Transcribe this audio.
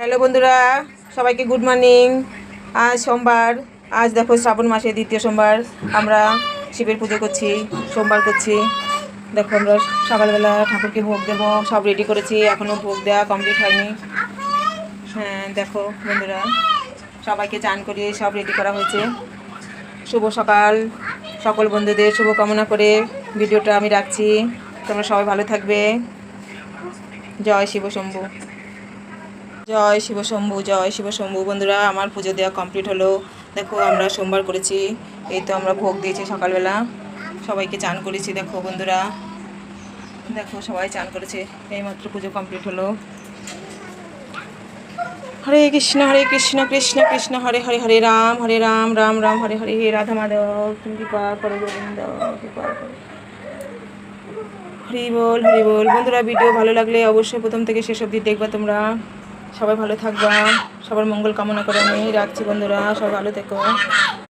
Hello বন্ধুরা, সবাইকে good morning. আজ সোমবার। আজ দেখো শ্রাবণ মাসের দ্বিতীয় সোমবার। আমরা শিবের পুজো করছি, সোমবার করছি। দেখো আমরা সকালবেলা ঠাকুরকে ভোগ দেবো, সব রেডি করেছি, এখনও ভোগ দেওয়া কমপ্লিট হয়নি। হ্যাঁ দেখো বন্ধুরা, সবাইকে চান করিয়ে সব রেডি করা হয়েছে। শুভ সকাল। সকল বন্ধুদের শুভকামনা করে ভিডিওটা আমি রাখছি। তোমরা সবাই ভালো থাকবে। জয় শিব শম্ভু, জয় শিব শম্ভু, জয় শিব শম্ভু। বন্ধুরা, আমার পুজো দেওয়া কমপ্লিট হলো। দেখো আমরা সোমবার করেছি, এই তো আমরা ভোগ দিয়েছি সকালবেলা, সবাইকে চান করেছি। দেখো বন্ধুরা, দেখো সবাই চান করেছে, এইমাত্র পুজো কমপ্লিট হলো। হরে কৃষ্ণ কৃষ্ণ কৃষ্ণ হরে হরে, হরে রাম রাম রাম হরে হরে, হে রাধা মাধব তুমি কৃপা করো গোবিন্দ, কৃপা করো। হরি বল হরি বল। বন্ধুরা, ভিডিও ভালো লাগলে অবশ্যই প্রথম থেকে শেষ অবধি দেখবা তোমরা। সবাই ভালো থাকবা, সবার মঙ্গল কামনা করে আমি রাখছি। বন্ধুরা, সবাই ভালো থেকো।